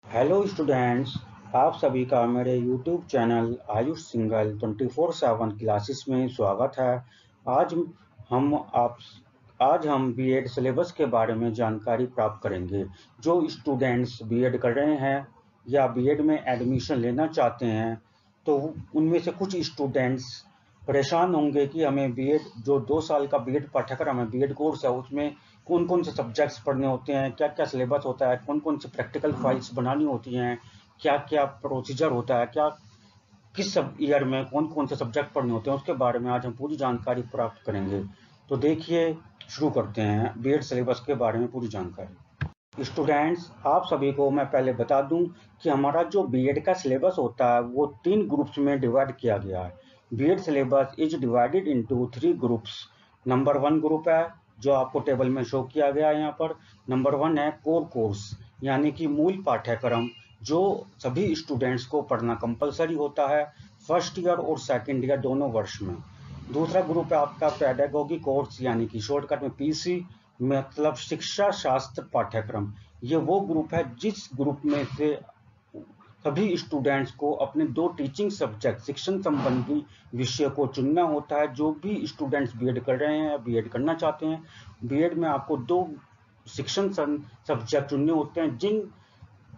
Hello students, आप सभी का मेरे YouTube channel Ayush single 24/7 classes में स्वागत है। आज हम आप आज हम बीएड सिलेबस के बारे में जानकारी प्राप्त करेंगे। जो स्टूडेंट्स बीएड कर रहे हैं या बीएड में एडमिशन लेना चाहते हैं, तो उनमें से कुछ स्टूडेंट्स परेशान होंगे कि हमें बीएड जो 2 साल का बीएड पाठ्यक्रम है, बीएड कोर्स है, उसमें कौन कौन से सब्जेक्ट्स पढ़ने होते हैं, क्या क्या सिलेबस होता है, कौन कौन से प्रैक्टिकल फाइल्स बनानी होती हैं, क्या क्या प्रोसीजर होता है, क्या किस सब ईयर में कौन कौन से सब्जेक्ट पढ़ने होते हैं, उसके बारे में आज हम पूरी जानकारी प्राप्त करेंगे। तो देखिए, शुरू करते हैं बीएड सिलेबस के बारे में पूरी जानकारी। स्टूडेंट्स, आप सभी को मैं पहले बता दूं कि हमारा जो बीएड का सिलेबस होता है वो 3 ग्रुप्स में डिवाइड किया गया है। B Ed syllabus is divided into 3 groups. Number 1 group है जो आपको टेबल में शो किया गया है यहाँ पर। नंबर 1 है कोर कोर्स, यानी कि मूल पाठ्यक्रम, जो सभी स्टूडेंट्स को पढ़ना कंपलसरी होता है फर्स्ट ईयर और सेकेंड ईयर दोनों वर्ष में। दूसरा ग्रुप है आपका पेडागोगी कोर्स, यानी कि शॉर्टकट में पीसी, मतलब शिक्षा शास्त्र पाठ्यक्रम। ये वो ग्रुप है जिस ग्रुप में से सभी स्टूडेंट्स को अपने 2 टीचिंग सब्जेक्ट, शिक्षण संबंधी विषय को चुनना होता है। जो भी स्टूडेंट्स बीएड कर रहे हैं, बीएड करना चाहते हैं, बीएड में आपको 2 शिक्षण सब्जेक्ट चुनने होते हैं, जिन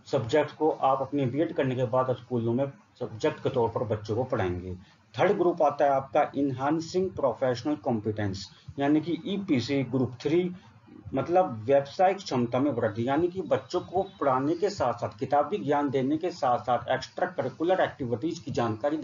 सब्जेक्ट को आप अपने बीएड करने के बाद स्कूलों में सब्जेक्ट के तौर पर बच्चों को पढ़ाएंगे। थर्ड ग्रुप आता है आपका इनहांसिंग प्रोफेशनल कॉम्पिटेंस, यानी कि ईपीसी ग्रुप 3, मतलब व्यावसायिक क्षमता में वृद्धि, यानी कि बच्चों को पढ़ाने के साथ साथ, किताबी ज्ञान देने के साथ साथ एक्स्ट्रा करिकुलर एक्टिविटीज की जानकारी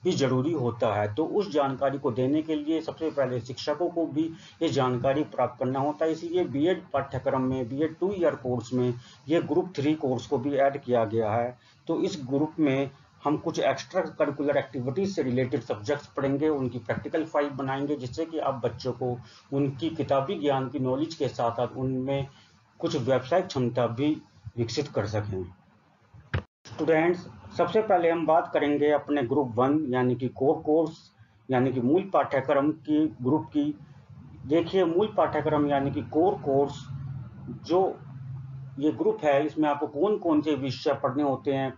भी जरूरी होता है। तो उस जानकारी को देने के लिए सबसे पहले शिक्षकों को भी ये जानकारी प्राप्त करना होता है। इसलिए बीएड पाठ्यक्रम में, बीएड 2 ईयर कोर्स में ये ग्रुप 3 कोर्स को भी ऐड किया गया है। तो इस ग्रुप में हम कुछ एक्स्ट्रा करिकुलर एक्टिविटीज से रिलेटेड सब्जेक्ट्स पढ़ेंगे, उनकी प्रैक्टिकल फाइल बनाएंगे, जिससे कि आप बच्चों को उनकी किताबी ज्ञान की नॉलेज के साथ साथ उनमें कुछ व्यावसायिक क्षमता भी विकसित कर सकें। स्टूडेंट्स, सबसे पहले हम बात करेंगे अपने ग्रुप 1 यानी कि कोर कोर्स, यानी कि मूल पाठ्यक्रम की ग्रुप की। देखिए, मूल पाठ्यक्रम यानी कि कोर कोर्स जो ये ग्रुप है, इसमें आपको कौन कौन से विषय पढ़ने होते हैं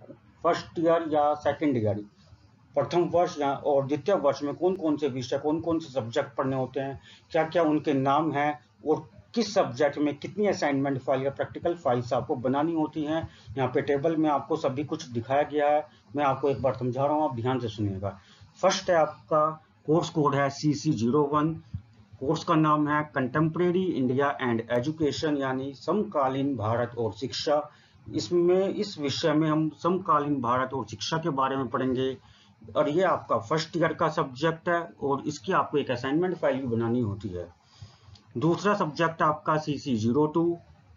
फर्स्ट ईयर या सेकेंड ईयर, प्रथम वर्ष या और द्वितीय वर्ष में कौन कौन से विषय, कौन कौन से सब्जेक्ट पढ़ने होते हैं, क्या क्या उनके नाम हैं, और किस सब्जेक्ट में कितनी असाइनमेंट फाइल या प्रैक्टिकल फाइल्स आपको बनानी होती हैं। यहाँ पे टेबल में आपको सभी कुछ दिखाया गया है। मैं आपको एक बार समझा रहा हूँ, आप ध्यान से सुनिएगा। फर्स्ट है आपका कोर्स कोड है CC01। कोर्स का नाम है कंटेम्प्रेरी इंडिया एंड एजुकेशन, यानी समकालीन भारत और शिक्षा। इसमें इस विषय में हम समकालीन भारत और शिक्षा के बारे में पढ़ेंगे, और ये आपका फर्स्ट ईयर का सब्जेक्ट है, और इसकी आपको एक असाइनमेंट फाइल भी बनानी होती है। दूसरा सब्जेक्ट आपका CC02,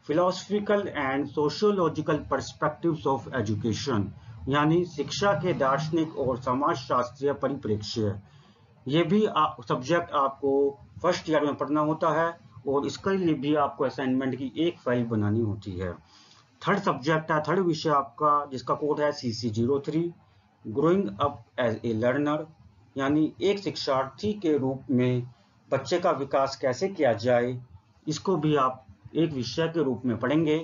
philosophical and sociological perspectives of education, यानी शिक्षा के दार्शनिक और समाजशास्त्रीय परिप्रेक्ष्य। ये भी सब्जेक्ट आपको फर्स्ट ईयर में पढ़ना होता है, और इसके लिए भी आपको असाइनमेंट की एक फाइल बनानी होती है। थर्ड सब्जेक्ट है, थर्ड विषय आपका, जिसका कोड है CC03, growing up as a learner, यानी एक शिक्षार्थी के रूप में बच्चे का विकास कैसे किया जाए, इसको भी आप एक विषय के रूप में पढ़ेंगे।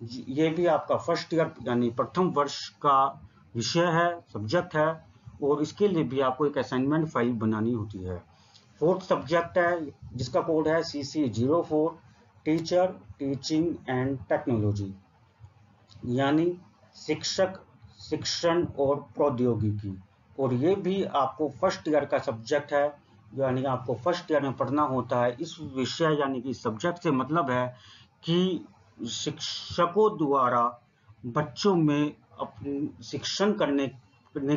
ये भी आपका फर्स्ट ईयर यानी प्रथम वर्ष का विषय है, सब्जेक्ट है, और इसके लिए भी आपको एक असाइनमेंट फाइल बनानी होती है। फोर्थ सब्जेक्ट है जिसका कोड है CC04, teacher, teaching and technology, यानी शिक्षक, शिक्षण और प्रौद्योगिकी, और ये भी आपको फर्स्ट ईयर का सब्जेक्ट है, यानी आपको फर्स्ट ईयर में पढ़ना होता है। इस विषय यानी कि सब्जेक्ट से मतलब है कि शिक्षकों द्वारा बच्चों में अपनी शिक्षण करने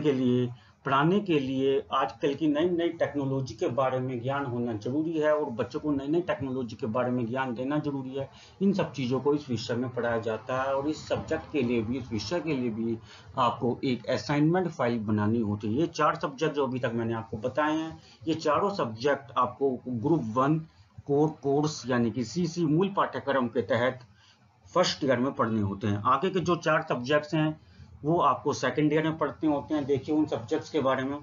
के लिए, पढ़ाने के लिए आजकल की नई नई टेक्नोलॉजी के बारे में ज्ञान होना जरूरी है, और बच्चों को नई नई टेक्नोलॉजी के बारे में ज्ञान देना जरूरी है। इन सब चीज़ों को इस विषय में पढ़ाया जाता है, और इस सब्जेक्ट के लिए भी, इस विषय के लिए भी आपको एक असाइनमेंट फाइल बनानी होती है। ये 4 सब्जेक्ट जो अभी तक मैंने आपको बताए हैं, ये चारों सब्जेक्ट आपको ग्रुप 1 कोर कोर्स यानी कि CC मूल पाठ्यक्रम के तहत फर्स्ट ईयर में पढ़ने होते हैं। आगे के जो 4 सब्जेक्ट्स हैं वो आपको सेकेंड ईयर में पढ़ते होते हैं। देखिए उन सब्जेक्ट्स के बारे में।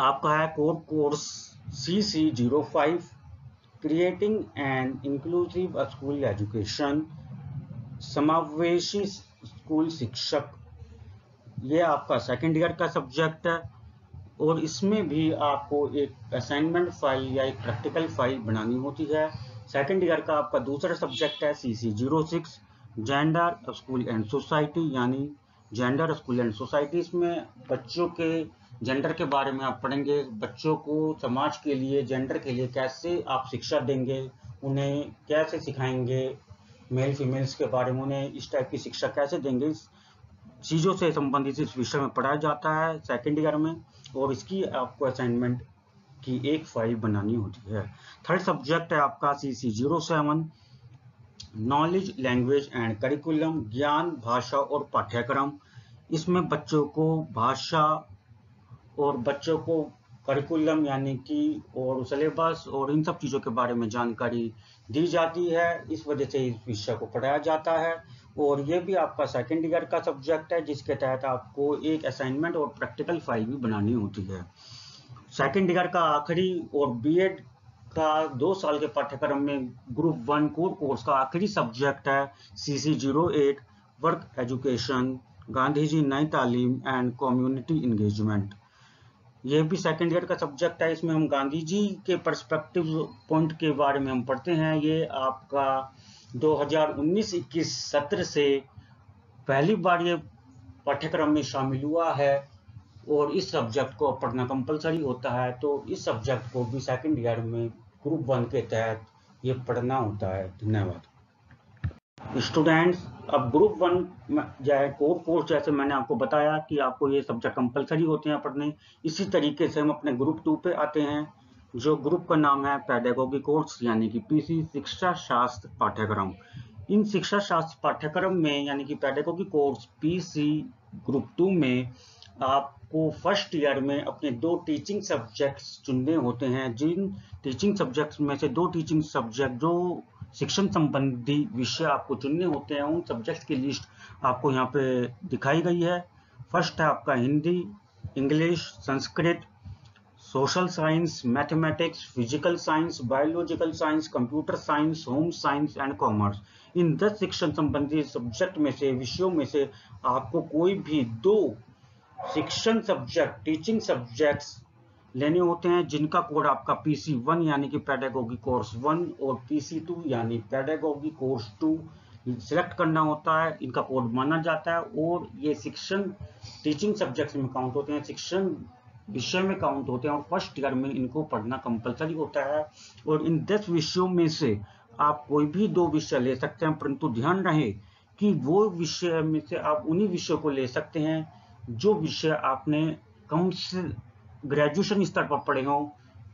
आपका है core course CC05, creating and inclusive school education, समावेशी स्कूल शिक्षक, ये आपका सेकेंड ईयर का सब्जेक्ट है और इसमें भी आपको एक असाइनमेंट फाइल या एक प्रैक्टिकल फाइल बनानी होती है। सेकेंड ईयर का आपका दूसरा सब्जेक्ट है CC06 gender school and society, यानी जेंडर स्कूल एंड सोसाइटी। इसमें बच्चों के जेंडर के बारे में आप पढ़ेंगे, बच्चों को समाज के लिए जेंडर के लिए कैसे आप शिक्षा देंगे, उन्हें कैसे सिखाएंगे, मेल फीमेल्स के बारे में उन्हें इस टाइप की शिक्षा कैसे देंगे, इस चीज़ों से संबंधित इस विषय में पढ़ाया जाता है सेकेंड ईयर में। और इसकी आपको असाइनमेंट की एक फाइल बनानी होती है। थर्ड सब्जेक्ट है आपका CC07 knowledge language and curriculum, ज्ञान भाषा और पाठ्यक्रम। इसमें बच्चों को भाषा और बच्चों को करिकुलम यानी कि और सिलेबस और इन सब चीज़ों के बारे में जानकारी दी जाती है, इस वजह से इस विषय को पढ़ाया जाता है। और ये भी आपका सेकेंड ईयर का सब्जेक्ट है, जिसके तहत आपको एक असाइनमेंट और प्रैक्टिकल फाइल भी बनानी होती है। सेकेंड ईयर का आखिरी और बीएड का 2 साल के पाठ्यक्रम में ग्रुप 1 कोर कोर्स का आखिरी सब्जेक्ट है CC08 work education, Gandhi ji नई तालीम एंड कम्युनिटी इंगेजमेंट। ये भी सेकेंड ईयर का सब्जेक्ट है। इसमें हम गांधी जी के पर्सपेक्टिव पॉइंट के बारे में हम पढ़ते हैं। ये आपका 2019-21 सत्र से पहली बार ये पाठ्यक्रम में शामिल हुआ है और इस सब्जेक्ट को पढ़ना कंपलसरी होता है, तो इस सब्जेक्ट को भी सेकेंड ईयर में ग्रुप 1 के तहत ये पढ़ना होता है। धन्यवाद स्टूडेंट्स। अब ग्रुप 1 जाए कोर कोर्स, जैसे मैंने आपको बताया कि आपको ये सब्जेक्ट कंपलसरी होते हैं पढ़ने, इसी तरीके से हम अपने ग्रुप 2 पे आते हैं, जो ग्रुप का नाम है पेडागोगी कोर्स यानी कि PC शिक्षा शास्त्र पाठ्यक्रम। इन शिक्षा शास्त्र पाठ्यक्रम में यानी कि पेडागोगी कोर्स PC ग्रुप 2 में आपको फर्स्ट ईयर में अपने 2 टीचिंग सब्जेक्ट्स चुनने होते हैं। जिन टीचिंग सब्जेक्ट्स में से 2 टीचिंग सब्जेक्ट जो शिक्षण संबंधी विषय आपको चुनने होते हैं, उन सब्जेक्ट्स की लिस्ट आपको यहाँ पे दिखाई गई है। फर्स्ट है आपका Hindi, English, Sanskrit, social science, mathematics, physical science, biological science, computer science, home science and commerce. इन 10 शिक्षण संबंधी सब्जेक्ट में से विषयों में से आपको कोई भी 2 शिक्षण सब्जेक्ट टीचिंग सब्जेक्ट्स लेने होते हैं, जिनका कोड आपका PC1 यानी कि पेडागोगी कोर्स 1 और PC2 यानी पेडागोगी कोर्स 2 सिलेक्ट करना होता है। इनका कोड माना जाता है और ये शिक्षण टीचिंग सब्जेक्ट्स में काउंट होते हैं, शिक्षण विषय में काउंट होते हैं और फर्स्ट ईयर में इनको पढ़ना कंपलसरी होता है। और इन 10 विषयों में से आप कोई भी 2 विषय ले सकते हैं, परंतु ध्यान रहे कि वो विषय में से आप उन्हीं विषयों को ले सकते हैं जो विषय आपने कम से ग्रेजुएशन स्तर पर पढ़े हो।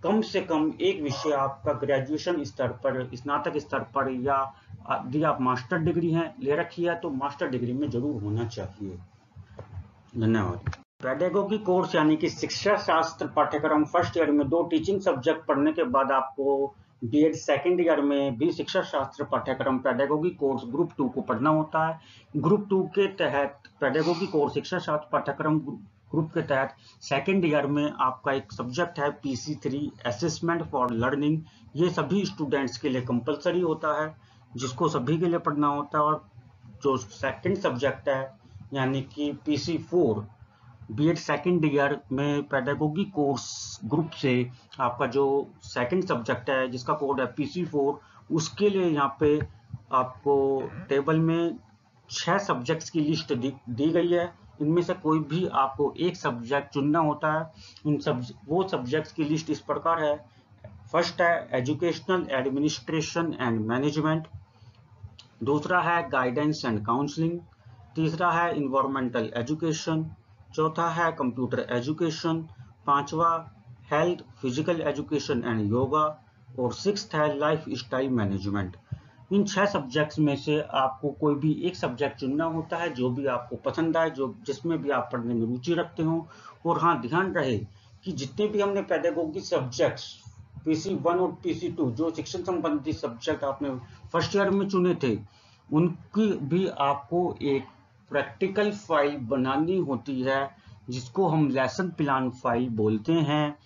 कम से कम एक विषय आपका ग्रेजुएशन स्तर पर, स्नातक स्तर पर, या यदि आप मास्टर डिग्री है ले रखी है तो मास्टर डिग्री में जरूर होना चाहिए। धन्यवाद। पेडागोगी कोर्स यानी कि शिक्षा शास्त्र पाठ्यक्रम फर्स्ट ईयर में 2 टीचिंग सब्जेक्ट पढ़ने के बाद आपको बीएड सेकेंड ईयर में भी शिक्षा शास्त्र पाठ्यक्रम पेडागोगी कोर्स ग्रुप 2 को पढ़ना होता है। ग्रुप 2 के तहत पेडागोगी कोर्स शिक्षा शास्त्र पाठ्यक्रम ग्रुप के तहत सेकेंड ईयर में आपका एक सब्जेक्ट है PC3 असेसमेंट फॉर लर्निंग। ये सभी स्टूडेंट्स के लिए कंपलसरी होता है, जिसको सभी के लिए पढ़ना होता है। और जो सेकंड सब्जेक्ट है यानी कि PC4 बीएड सेकेंड ईयर में पेडागोगी कोर्स ग्रुप से आपका जो सेकंड सब्जेक्ट है जिसका कोड है PC4, उसके लिए यहाँ पे आपको टेबल में 6 सब्जेक्ट्स की लिस्ट दी गई है। इनमें से कोई भी आपको एक सब्जेक्ट चुनना होता है। वो सब्जेक्ट्स की लिस्ट इस प्रकार है। फर्स्ट है एजुकेशनल एडमिनिस्ट्रेशन एंड मैनेजमेंट, दूसरा है गाइडेंस एंड काउंसलिंग, तीसरा है इन्वायरमेंटल एजुकेशन, चौथा है कंप्यूटर एजुकेशन, पांचवा health physical education and yoga, और सिक्स्थ है लाइफ स्टाइल मैनेजमेंट। इन 6 सब्जेक्ट्स में से आपको कोई भी एक सब्जेक्ट चुनना होता है जो भी आपको पसंद आए, जो जिसमें भी आप पढ़ने में रुचि रखते हो। और हाँ, ध्यान रहे कि जितने भी हमने पेडागोगी सब्जेक्ट्स PC1 और PC2 जो शिक्षण संबंधी सब्जेक्ट आपने फर्स्ट ईयर में चुने थे, उनकी भी आपको एक प्रैक्टिकल फाइल बनानी होती है, जिसको हम लेसन प्लान फाइल बोलते हैं।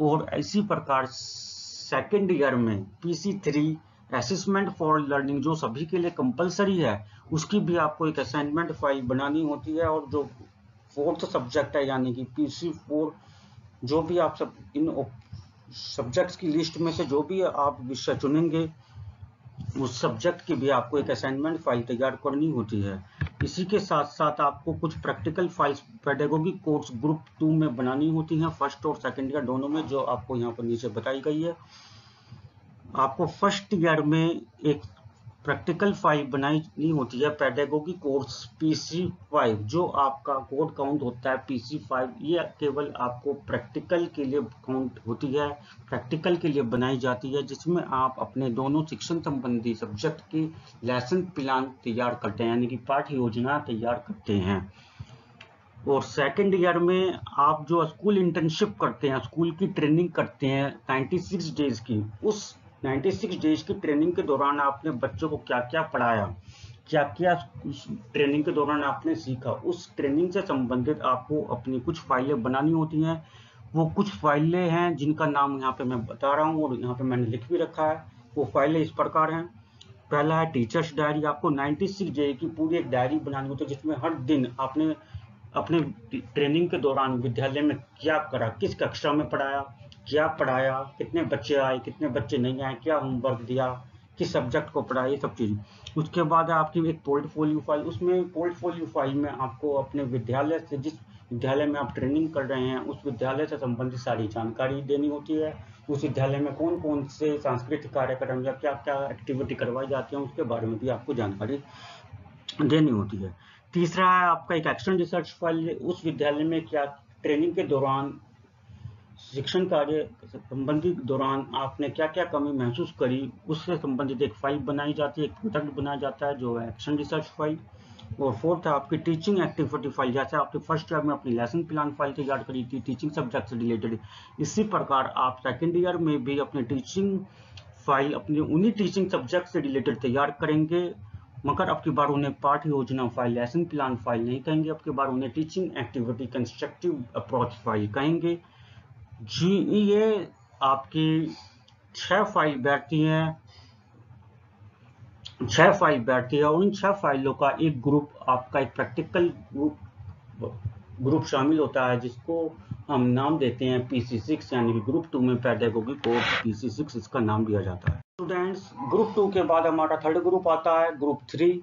और इसी प्रकार सेकेंड ईयर में PC3 असेसमेंट फॉर लर्निंग जो सभी के लिए कंपलसरी है, उसकी भी आपको एक असाइनमेंट फाइल बनानी होती है। और जो फोर्थ सब्जेक्ट है यानी कि PC4, जो भी आप सब इन सब्जेक्ट्स की लिस्ट में से जो भी आप विषय चुनेंगे, उस सब्जेक्ट की भी आपको एक असाइनमेंट फाइल तैयार करनी होती है। इसी के साथ साथ आपको कुछ प्रैक्टिकल फाइल्स पेडागोगिक कोर्स ग्रुप 2 में बनानी होती हैं, फर्स्ट और सेकंड ईयर दोनों में, जो आपको यहाँ पर नीचे बताई गई है। आपको फर्स्ट ईयर में एक प्रैक्टिकल फाइल बनानी होती है पेडागोगी कोर्स PC5, जो आपका कोड काउंट होता है PC5। ये केवल आपको प्रैक्टिकल के लिए काउंट होती है, प्रैक्टिकल के लिए बनाई जाती है, जिसमें आप अपने दोनों शिक्षण संबंधी सब्जेक्ट की लेसन प्लान तैयार करते हैं, यानी कि पाठ्य योजना तैयार करते हैं। और सेकेंड ईयर में आप जो स्कूल इंटर्नशिप करते हैं, स्कूल की ट्रेनिंग करते हैं 96 डेज की, उस 96 डेज की ट्रेनिंग के दौरान आपने बच्चों को क्या क्या पढ़ाया, क्या क्या उस ट्रेनिंग के दौरान आपने सीखा, उस ट्रेनिंग से संबंधित आपको अपनी कुछ फाइलें बनानी होती हैं। वो कुछ फाइलें हैं जिनका नाम यहाँ पे मैं बता रहा हूँ और यहाँ पे मैंने लिख भी रखा है। वो फाइलें इस प्रकार हैं। पहला है टीचर्स डायरी। आपको 96 डे की पूरी एक डायरी बनानी होती है, जिसमें हर दिन आपने अपने ट्रेनिंग के दौरान विद्यालय में क्या करा, किस कक्षा में पढ़ाया, क्या पढ़ाया, कितने बच्चे आए, कितने बच्चे नहीं आए, क्या होमवर्क दिया, किस सब्जेक्ट को पढ़ाया, ये सब चीज़। उसके बाद आपकी एक पोर्टफोलियो फाइल। उसमें पोर्टफोलियो फाइल में आपको अपने विद्यालय से, जिस विद्यालय में आप ट्रेनिंग कर रहे हैं, उस विद्यालय से संबंधित सारी जानकारी देनी होती है। उस विद्यालय में कौन कौन से सांस्कृतिक कार्यक्रम या क्या क्या एक्टिविटी करवाई जाती है, उसके बारे में भी आपको जानकारी देनी होती है। तीसरा है आपका एक एक्शन रिसर्च फाइल। उस विद्यालय में क्या ट्रेनिंग के दौरान, शिक्षण कार्य संबंधित दौरान आपने क्या क्या कमी महसूस करी, उससे संबंधित एक फाइल बनाई जाती है, एक प्रोडक्ट बनाया जाता है, जो है एक्शन रिसर्च फाइल। और फोर्थ है आपकी टीचिंग एक्टिविटी फाइल। जैसे आपने फर्स्ट ईयर में अपनी लेसन प्लान फाइल तैयार करी थी टीचिंग सब्जेक्ट से रिलेटेड, इसी प्रकार आप सेकेंड ईयर में भी अपनी टीचिंग फाइल अपनी उन्हीं टीचिंग सब्जेक्ट से रिलेटेड तैयार करेंगे, मगर अब की बार उन्हें पाठ्य योजना फाइल, लेसन प्लान फाइल नहीं कहेंगे, अब की बार उन्हें teaching activity constructive approach file कहेंगे जी। ये आपकी 6 फाइल बैठती हैं, 6 फाइल बैठती है, और इन 6 फाइलों का एक ग्रुप, आपका एक प्रैक्टिकल ग्रुप शामिल होता है, जिसको हम नाम देते हैं PC6, यानी कि ग्रुप 2 में पेडागोगी कोर्स PC6 इसका नाम दिया जाता है। स्टूडेंट्स, ग्रुप 2 के बाद हमारा थर्ड ग्रुप आता है ग्रुप 3,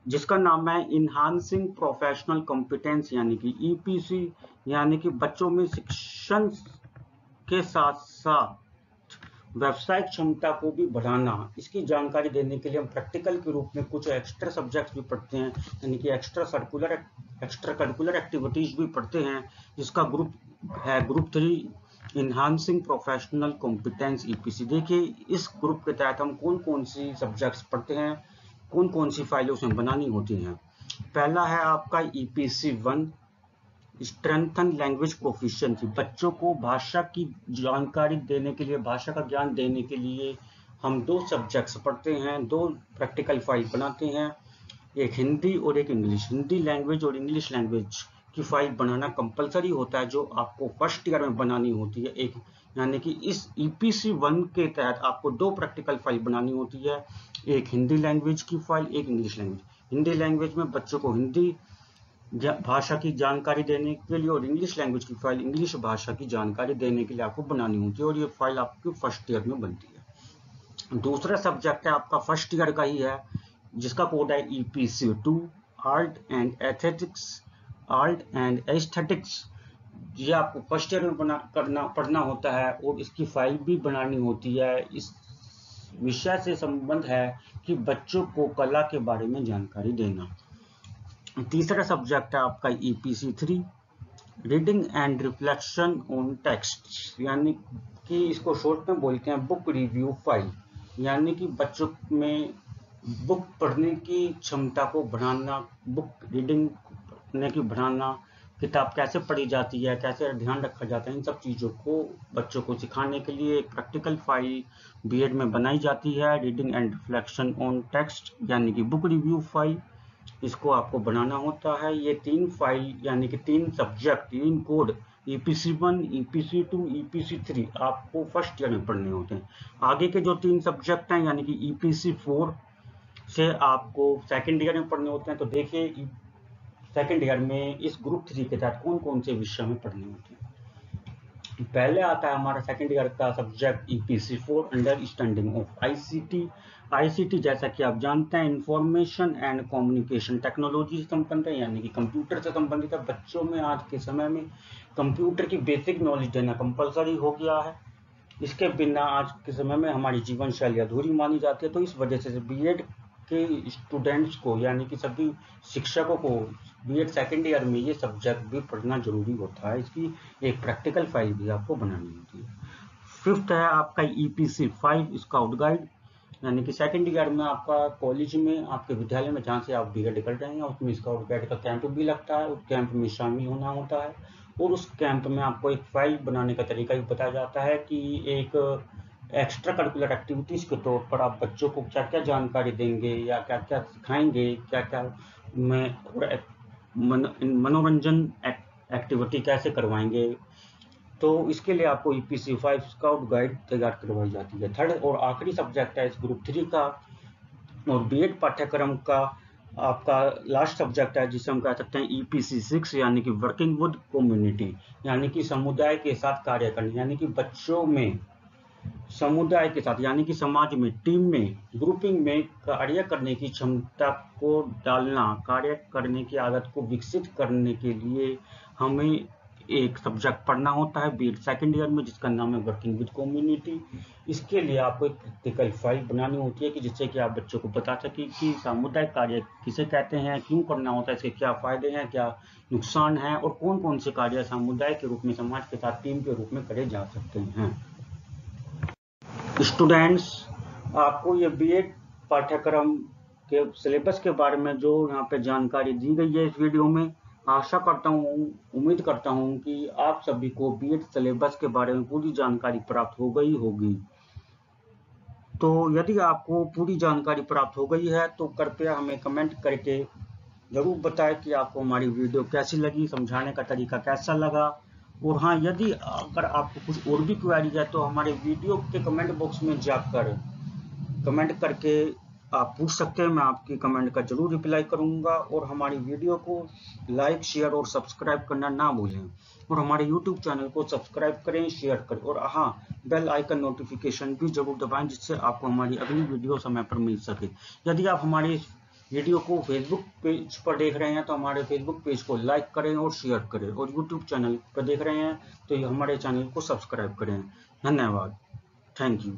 जिसका नाम है इनहांसिंग प्रोफेशनल कॉम्पिटेंस, यानी कि EPC, यानी कि बच्चों में शिक्षण के साथ साथ व्यावसायिक क्षमता को भी बढ़ाना। इसकी जानकारी देने के लिए हम प्रैक्टिकल के रूप में कुछ एक्स्ट्रा सब्जेक्ट्स भी पढ़ते हैं, यानी कि एक्स्ट्रा करिकुलर एक्टिविटीज भी पढ़ते हैं, जिसका ग्रुप है group 3 enhancing professional competence EPC। देखिए इस ग्रुप के तहत हम कौन कौन सी सब्जेक्ट्स पढ़ते हैं, कौन कौन सी फाइलें उसमें बनानी होती हैं। पहला है आपका EPC1 स्ट्रेंथन लैंग्वेज प्रोफिशिएंसी। बच्चों को भाषा की जानकारी देने के लिए, भाषा का ज्ञान देने के लिए हम 2 सब्जेक्ट्स पढ़ते हैं, 2 प्रैक्टिकल फाइल बनाते हैं, एक हिंदी और एक इंग्लिश। हिंदी लैंग्वेज और इंग्लिश लैंग्वेज की फाइल बनाना कंपलसरी होता है, जो आपको फर्स्ट ईयर में बनानी होती है। एक यानी कि इस EPC1 के तहत आपको 2 प्रैक्टिकल फाइल बनानी होती है, एक हिंदी लैंग्वेज की फाइल, एक इंग्लिश लैंग्वेज। हिंदी लैंग्वेज में बच्चों को हिंदी भाषा की जानकारी देने के लिए, और इंग्लिश लैंग्वेज की फाइल इंग्लिश भाषा की जानकारी देने के लिए आपको बनानी होती है, और ये फाइल आपकी फर्स्ट ईयर में बनती है। दूसरा सब्जेक्ट है आपका फर्स्ट ईयर का ही है, जिसका कोड है EPC2 आर्ट एंड एस्थेटिक्स। ये आपको फर्स्ट ईयर में पढ़ना होता है, और इसकी फाइल भी बनानी होती है। इस विषय से संबंध है कि बच्चों को कला के बारे में जानकारी देना। तीसरा सब्जेक्ट है आपका EPC3 reading and reflection on text, यानी कि इसको शॉर्ट में बोलते हैं बुक रिव्यू फाइल, यानी कि बच्चों में बुक पढ़ने की क्षमता को बढ़ाना, बुक रीडिंग पढ़ने की बढ़ाना, किताब कैसे पढ़ी जाती है, कैसे ध्यान रखा जाता है, इन सब चीज़ों को बच्चों को सिखाने के लिए एक प्रैक्टिकल फाइल BEd में बनाई जाती है, reading and reflection on text, यानी कि बुक रिव्यू फाइल। इसको आपको बनाना होता है। ये 3 फाइल यानी कि 3 subject, 3 code EPC1, EPC2, EPC3 आपको फर्स्ट ईयर में पढ़ने होते हैं। आगे के जो 3 सब्जेक्ट हैं यानी कि EPC4 से आपको सेकेंड ईयर में पढ़ने होते हैं। तो देखिए सेकेंड ईयर में इस ग्रुप 3 के तहत कौन कौन से विषय में पढ़ने होते हैं। पहले आता है हमारा सेकेंड ईयर का subject EPC4 understanding of ICT। ICT जैसा कि आप जानते हैं इंफॉर्मेशन एंड कम्युनिकेशन टेक्नोलॉजी से संबंधित है, यानी कि कंप्यूटर से संबंधित है। बच्चों में आज के समय में कंप्यूटर की बेसिक नॉलेज देना कंपलसरी हो गया है। इसके बिना आज के समय में हमारी जीवन शैली अधूरी मानी जाती है। तो इस वजह से बीएड के स्टूडेंट्स को यानी कि सभी शिक्षकों को बीएड सेकेंड ईयर में ये सब्जेक्ट भी पढ़ना जरूरी होता है। इसकी एक प्रैक्टिकल फाइल भी आपको बनानी होती है। फिफ्थ है आपका EPC5 स्काउट गाइड, यानी कि सेकेंड ईयर में आपका कॉलेज में आपके विद्यालय में जहाँ से आप बीएड कर रहे हैं उसमें स्काउट गाइड का कैंप भी लगता है। उस कैंप में शामिल होना होता है और उस कैंप में आपको एक फाइल बनाने का तरीका भी बताया जाता है कि एक एक्स्ट्रा करिकुलर एक्टिविटीज के तौर पर आप बच्चों को क्या क्या जानकारी देंगे या क्या क्या सिखाएंगे, क्या क्या मनोरंजन एक्टिविटी कैसे करवाएंगे। तो इसके लिए आपको EPC5 स्काउट गाइड तैयार करवाई जाती है। थर्ड और आखिरी सब्जेक्ट है इस ग्रुप 3 का और बीएड पाठ्यक्रम का आपका लास्ट सब्जेक्ट है जिसे हम कह सकते हैं EPC6 यानी कि वर्किंग विद कम्युनिटी, यानी कि समुदाय के साथ कार्य करना, यानी कि बच्चों में समुदाय के साथ यानी कि समाज में टीम में ग्रुपिंग में कार्य करने की क्षमता को डालना, कार्य करने की आदत को विकसित करने के लिए हमें एक सब्जेक्ट पढ़ना होता है बीएड सेकेंड ईयर में जिसका नाम है वर्किंग विद कम्युनिटी। इसके लिए आपको एक प्रैक्टिकल फाइल बनानी होती है कि जिससे कि आप बच्चों को बता सके कि सामुदायिक कार्य किसे कहते हैं, क्यों करना होता है, इसके क्या फायदे हैं, क्या नुकसान है और कौन कौन से कार्य समुदाय के रूप में समाज के साथ टीम के रूप में करे जा सकते हैं। स्टूडेंट्स, आपको ये बीएड पाठ्यक्रम के सिलेबस के बारे में जो यहाँ पे जानकारी दी गई है इस वीडियो में, आशा करता हूँ, उम्मीद करता हूँ कि आप सभी को बीएड सिलेबस के बारे में पूरी जानकारी प्राप्त हो गई होगी। तो यदि आपको पूरी जानकारी प्राप्त हो गई है तो कृपया हमें कमेंट करके जरूर बताएं कि आपको हमारी वीडियो कैसी लगी, समझाने का तरीका कैसा लगा। और हाँ, यदि अगर आपको कुछ और भी क्वेरी है तो हमारे वीडियो के कमेंट बॉक्स में जाकर कमेंट करके आप पूछ सकते हैं, मैं आपकी कमेंट का जरूर रिप्लाई करूंगा। और हमारी वीडियो को लाइक, शेयर और सब्सक्राइब करना ना भूलें और हमारे यूट्यूब चैनल को सब्सक्राइब करें, शेयर करें और हाँ, बेल आइकन नोटिफिकेशन भी जरूर दबाएं जिससे आपको हमारी अगली वीडियो समय पर मिल सके। यदि आप हमारे वीडियो को फेसबुक पेज पर देख रहे हैं तो हमारे फेसबुक पेज को लाइक करें और शेयर करें और यूट्यूब चैनल पर देख रहे हैं तो हमारे चैनल को सब्सक्राइब करें। धन्यवाद। Thank you.